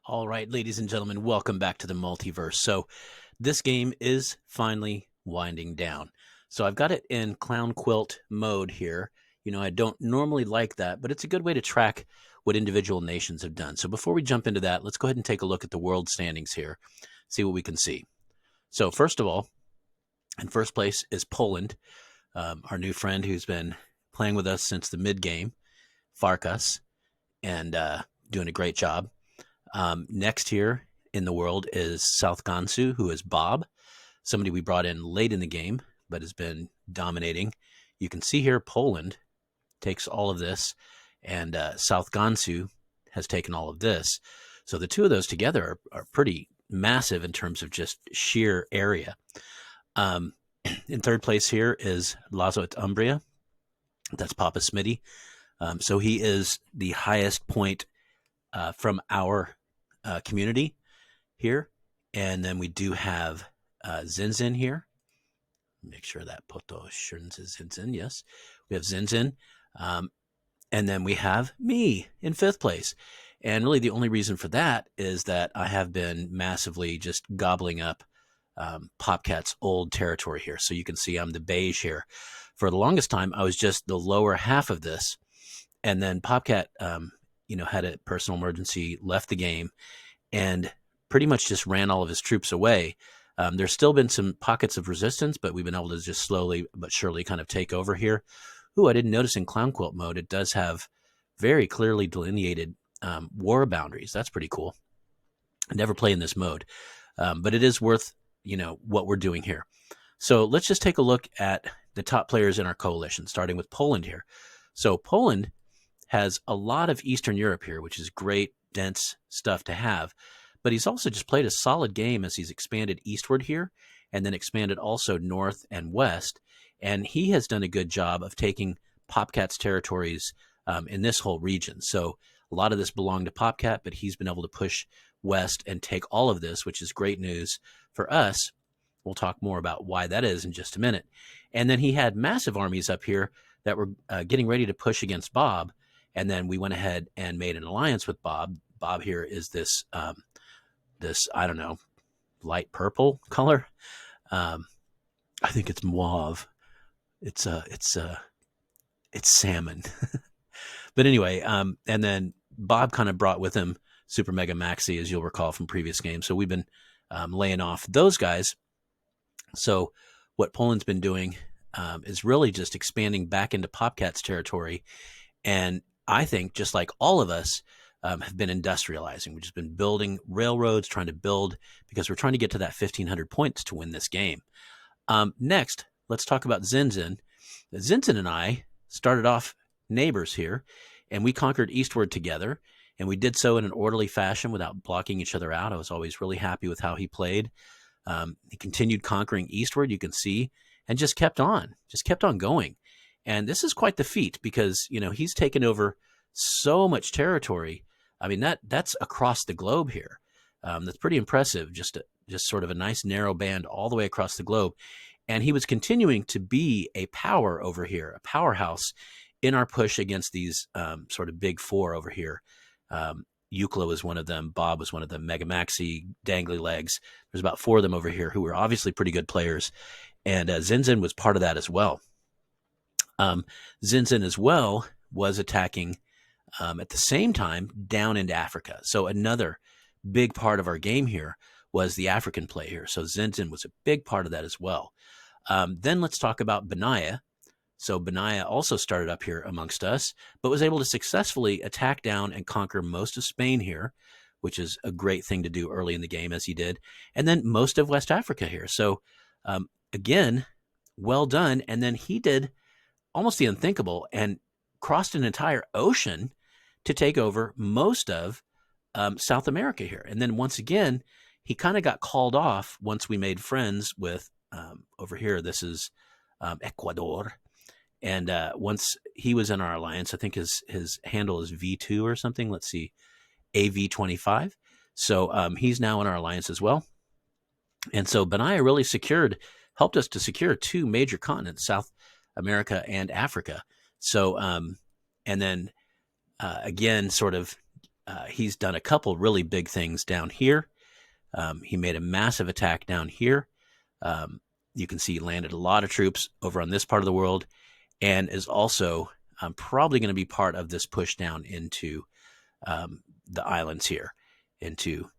All right, ladies and gentlemen, welcome back to the Multiverse. So this game is finally winding down. So I've got it in Clown Quilt mode here. I don't normally like that, but it's a good way to track what individual nations have done. So before we jump into that, let's go ahead and take a look at the world standings here, see what we can see. So first of all, in first place is Poland, our new friend who's been playing with us since the mid-game, Farkas, and doing a great job. Next here in the world is South Gansu, who is Bob, somebody we brought in late in the game, but has been dominating. You can see here Poland takes all of this, and South Gansu has taken all of this. So the two of those together are pretty massive in terms of just sheer area. In third place here is Lazo et Umbria. That's Papa Smitty. So he is the highest point from our community here. And then we do have Zinzin here. Make sure that Poto Shurns is Zinzin. Yes, we have Zinzin. And then we have me in fifth place. And really the only reason for that is that I have been massively just gobbling up Popcat's old territory here. So you can see I'm the beige here. For the longest time, I was just the lower half of this. And then Popcat, had a personal emergency, left the game, and pretty much just ran all of his troops away. There's still been some pockets of resistance, but we've been able to just slowly but surely kind of take over here. Ooh, I didn't notice in Clown Quilt mode, it does have very clearly delineated war boundaries. That's pretty cool. I never play in this mode, but it is worth, what we're doing here. So let's just take a look at the top players in our coalition, starting with Poland here. So Poland has a lot of Eastern Europe here, which is great, dense stuff to have. But he's also just played a solid game as he's expanded eastward here and then expanded also north and west. And he has done a good job of taking Popcat's territories in this whole region. So a lot of this belonged to Popcat, but he's been able to push west and take all of this, which is great news for us. We'll talk more about why that is in just a minute. And then he had massive armies up here that were getting ready to push against Bob. And then we went ahead and made an alliance with Bob. Bob here is this, I don't know, light purple color. I think it's mauve. It's salmon. But anyway, and then Bob kind of brought with him Super Mega Maxi, as you'll recall from previous games. So we've been laying off those guys. So what Poland's been doing is really just expanding back into Popcat's territory. And I think, just like all of us, have been industrializing. We've just been building railroads, trying to build, because we're trying to get to that 1,500 points to win this game. Next, let's talk about Zinzin. Zinzin and I started off neighbors here, and we conquered eastward together, and we did so in an orderly fashion without blocking each other out. I was always really happy with how he played. He continued conquering eastward, you can see, and just kept on going. And this is quite the feat because, he's taken over so much territory. I mean, that's across the globe here. That's pretty impressive. Just sort of a nice narrow band all the way across the globe. And he was continuing to be a power over here, a powerhouse in our push against these sort of big four over here. Eucla was one of them. Bob was one of them. Mega Maxi, Dangly Legs. There's about four of them over here who were obviously pretty good players. And Zinzin was part of that as well. Zinzin as well was attacking at the same time down into Africa. So another big part of our game here was the African play here. So Zinzin was a big part of that as well. Then let's talk about Benaya. So Benaya also started up here amongst us, but was able to successfully attack down and conquer most of Spain here, which is a great thing to do early in the game, as he did. And then most of West Africa here. So again, well done. And then he did almost the unthinkable and crossed an entire ocean to take over most of South America here. And then once again, he kind of got called off once we made friends with, over here, this is Ecuador. And once he was in our alliance, I think his handle is V2 or something. Let's see, AV25. So he's now in our alliance as well. And so Benaya really helped us to secure two major continents, South America and Africa. So, and then again, sort of he's done a couple really big things down here. He made a massive attack down here. You can see he landed a lot of troops over on this part of the world, and is also probably going to be part of this push down into the islands here, into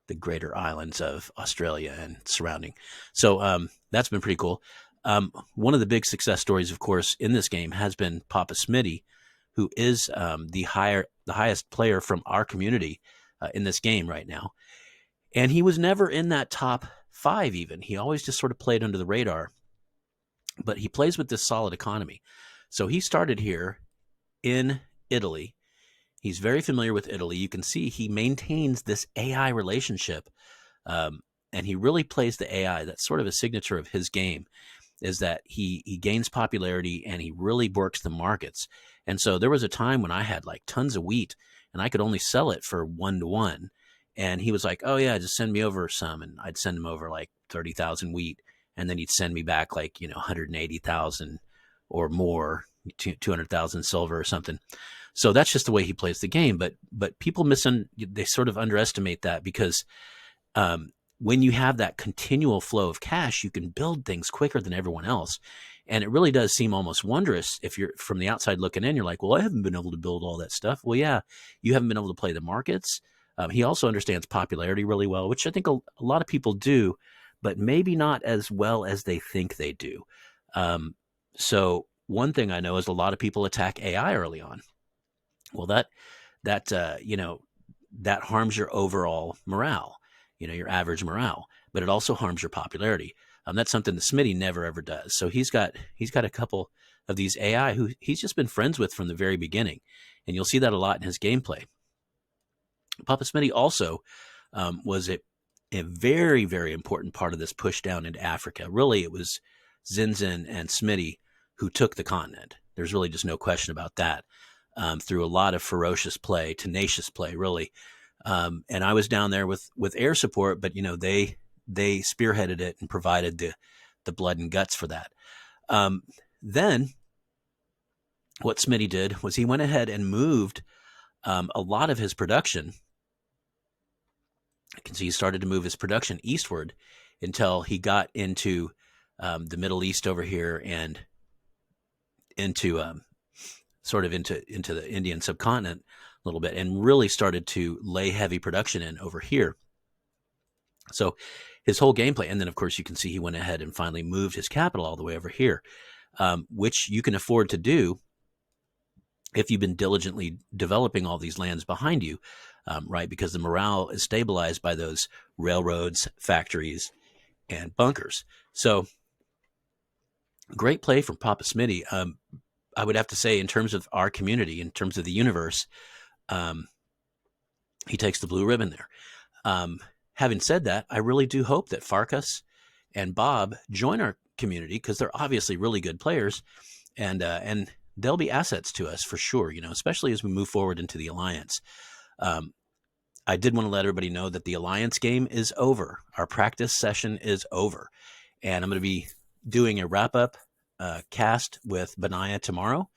the greater islands of Australia and surrounding. So that's been pretty cool. One of the big success stories, of course, in this game has been Papa Smitty, who is the highest player from our community in this game right now. And he was never in that top 5 even. He always just sort of played under the radar. But he plays with this solid economy. So he started here in Italy. He's very familiar with Italy. You can see he maintains this AI relationship. And he really plays the AI. That's sort of a signature of his game, is that he gains popularity and he really works the markets. And so there was a time when I had like tons of wheat and I could only sell it for 1-to-1. And he was like, oh yeah, just send me over some. And I'd send him over like 30,000 wheat. And then he'd send me back like, 180,000 or more, 200,000 silver or something. So that's just the way he plays the game. But people they sort of underestimate that, because when you have that continual flow of cash, you can build things quicker than everyone else. And it really does seem almost wondrous if you're from the outside looking in. You're like, well, I haven't been able to build all that stuff. Well, yeah, you haven't been able to play the markets. He also understands popularity really well, which I think a lot of people do, but maybe not as well as they think they do. So one thing I know is a lot of people attack AI early on. Well, that harms your overall morale, your average morale, but it also harms your popularity. That's something that Smitty never ever does. So he's got a couple of these AI who he's just been friends with from the very beginning, and you'll see that a lot in his gameplay. Papa Smitty also was a very, very important part of this push down into Africa. Really, it was Zinzin and Smitty who took the continent. There's really just no question about that, through a lot of ferocious play, tenacious play, really. And I was down there with air support, but they spearheaded it and provided the blood and guts for that. Then what Smitty did was he went ahead and moved a lot of his production. I can see he started to move his production eastward until he got into the Middle East over here and into sort of into the Indian subcontinent a little bit, and really started to lay heavy production in over here. So his whole gameplay, and then of course you can see he went ahead and finally moved his capital all the way over here, which you can afford to do if you've been diligently developing all these lands behind you, right? Because the morale is stabilized by those railroads, factories, and bunkers. So great play from Papa Smitty. I would have to say, in terms of our community, in terms of the universe, he takes the blue ribbon there. Having said that, I really do hope that Farkas and Bob join our community, because they're obviously really good players, and they'll be assets to us for sure, especially as we move forward into the Alliance. I did want to let everybody know that the Alliance game is over. Our practice session is over, and I'm going to be doing a wrap-up cast with Benaya tomorrow,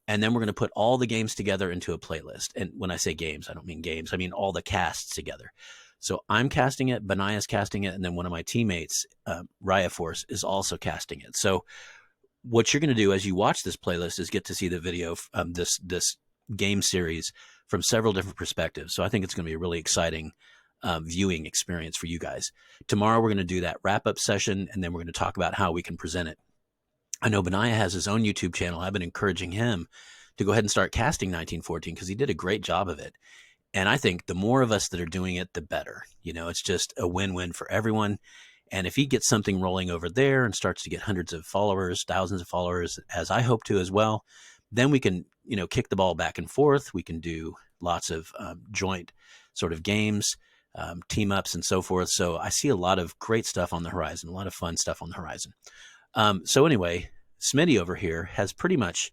and then we're going to put all the games together into a playlist. And when I say games, I don't mean games. I mean all the casts together. So I'm casting it, Benaya's casting it, and then one of my teammates, Raya Force, is also casting it. So what you're going to do as you watch this playlist is get to see the video, this game series from several different perspectives. So I think it's going to be a really exciting viewing experience for you guys. Tomorrow we're going to do that wrap-up session, and then we're going to talk about how we can present it. I know Benaya has his own YouTube channel. I've been encouraging him to go ahead and start casting 1914, because he did a great job of it. And I think the more of us that are doing it, the better. It's just a win-win for everyone. And if he gets something rolling over there and starts to get hundreds of followers, thousands of followers, as I hope to as well, then we can, kick the ball back and forth. We can do lots of joint sort of games, team ups and so forth. So I see a lot of great stuff on the horizon, a lot of fun stuff on the horizon. So anyway, Smitty over here has pretty much,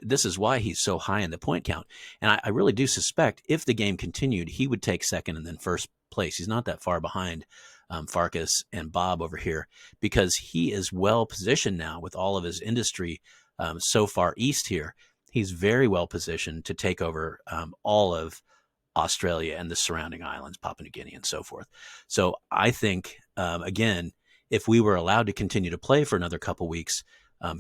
this is why he's so high in the point count. And I really do suspect if the game continued, he would take second and then first place. He's not that far behind Farkas and Bob over here, because he is well positioned now with all of his industry so far east here. He's very well positioned to take over all of Australia and the surrounding islands, Papua New Guinea and so forth. So I think, again, if we were allowed to continue to play for another couple weeks,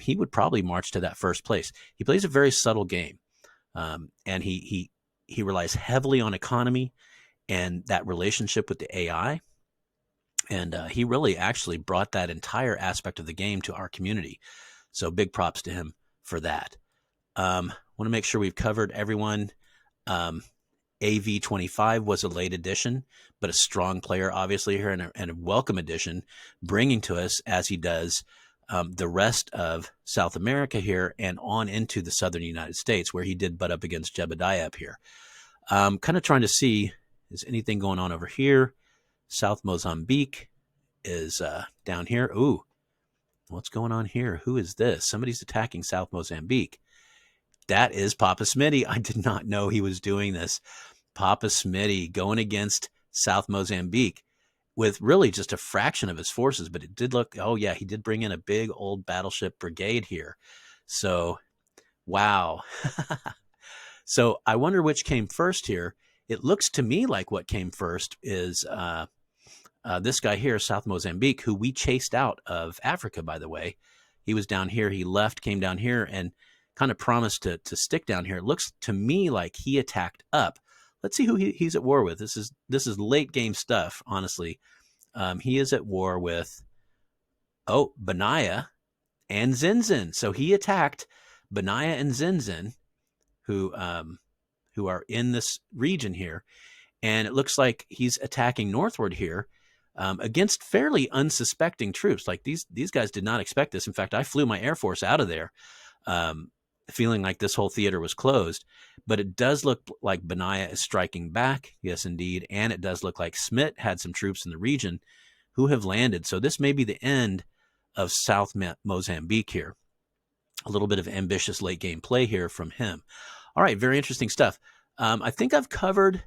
he would probably march to that first place. He plays a very subtle game, and he relies heavily on economy and that relationship with the AI. And he really actually brought that entire aspect of the game to our community. So big props to him for that. Want to make sure we've covered everyone. AV25 was a late addition, but a strong player, obviously, here, and a welcome addition, bringing to us, as he does, the rest of South America here and on into the southern United States, where he did butt up against Jebediah up here. Kind of trying to see, is anything going on over here? South Mozambique is down here. Ooh, what's going on here? Who is this? Somebody's attacking South Mozambique. That is Papa Smitty. I did not know he was doing this. Papa Smitty going against South Mozambique with really just a fraction of his forces, but it did look, oh yeah, he did bring in a big old battleship brigade here. So, wow. So I wonder which came first here. It looks to me like what came first is this guy here, South Mozambique, who we chased out of Africa, by the way. He was down here. He left, came down here, and kind of promised to stick down here. It looks to me like he attacked up. Let's see who he's at war with. This is late game stuff, honestly. He is at war with, Benaiah and Zinzin. So he attacked Benaiah and Zinzin, who are in this region here. And it looks like he's attacking northward here against fairly unsuspecting troops. Like these guys did not expect this. In fact, I flew my Air Force out of there, feeling like this whole theater was closed. But it does look like Benaiah is striking back. Yes, indeed. And it does look like Smith had some troops in the region who have landed. So this may be the end of South Mozambique here. A little bit of ambitious late game play here from him. All right, very interesting stuff. I think I've covered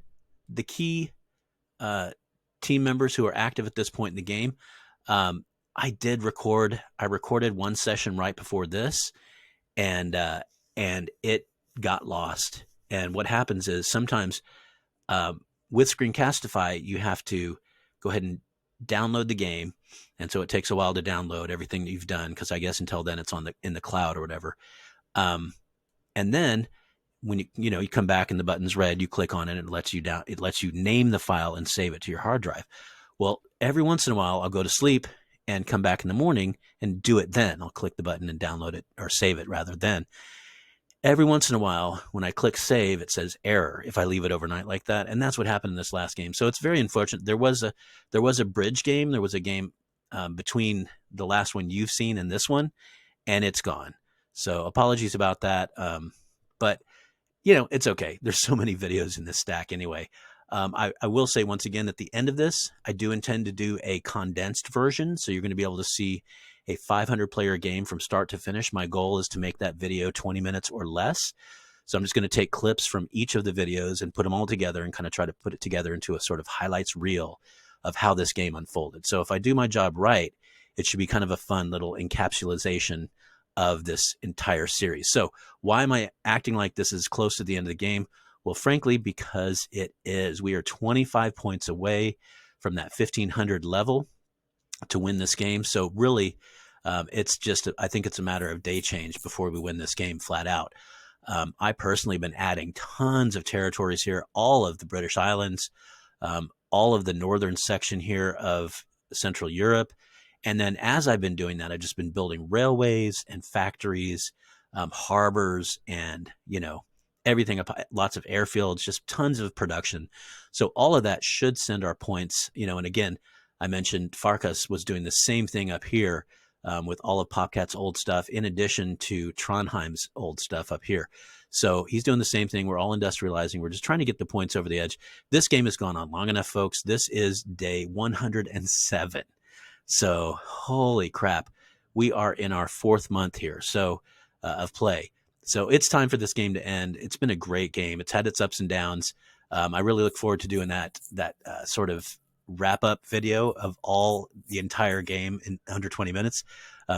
the key team members who are active at this point in the game. I recorded one session right before this, and it got lost. And what happens is sometimes with Screencastify, you have to go ahead and download the game, and so it takes a while to download everything that you've done, because I guess until then it's in the cloud or whatever. And then when you come back and the button's red, you click on it and it lets you name the file and save it to your hard drive. Well, every once in a while I'll go to sleep and come back in the morning and do it then. I'll click the button and download it, or save it rather than. Every once in a while, when I click save, it says error if I leave it overnight like that. And that's what happened in this last game. So it's very unfortunate. There was a bridge game. There was a game between the last one you've seen and this one, and it's gone. So apologies about that. But it's okay. There's so many videos in this stack anyway. I will say once again, at the end of this, I do intend to do a condensed version. So you're going to be able to see a 500 player game from start to finish. My goal is to make that video 20 minutes or less. So I'm just going to take clips from each of the videos and put them all together and kind of try to put it together into a sort of highlights reel of how this game unfolded. So if I do my job right, it should be kind of a fun little encapsulation of this entire series. So why am I acting like this is close to the end of the game? Well, frankly, because it is. We are 25 points away from that 1500 level to win this game. So really, it's just, I think it's a matter of day change before we win this game flat out. I personally have been adding tons of territories here, all of the British Islands, all of the northern section here of Central Europe. And then as I've been doing that, I've just been building railways and factories, harbors, and, everything up, lots of airfields, just tons of production. So all of that should send our points, and again, I mentioned Farkas was doing the same thing up here with all of Popcat's old stuff, in addition to Trondheim's old stuff up here. So he's doing the same thing. We're all industrializing. We're just trying to get the points over the edge. This game has gone on long enough, folks. This is day 107. So holy crap, we are in our 4th month here of play. So it's time for this game to end. It's been a great game. It's had its ups and downs. I really look forward to doing that sort of wrap up video of the entire game in under 20 minutes.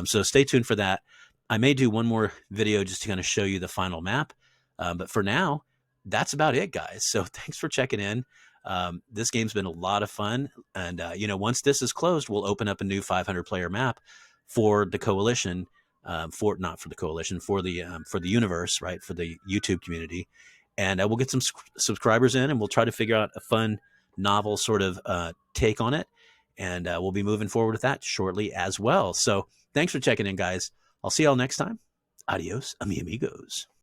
So stay tuned for that. I may do one more video just to kind of show you the final map. But for now, that's about it, guys. So thanks for checking in. This game's been a lot of fun. And, once this is closed, we'll open up a new 500 player map for the coalition, not for the coalition, for the universe, right? For the YouTube community. And we'll get some subscribers in, and we'll try to figure out a fun, novel sort of take on it. And we'll be moving forward with that shortly as well. So thanks for checking in, guys. I'll see y'all next time. Adios, amigos.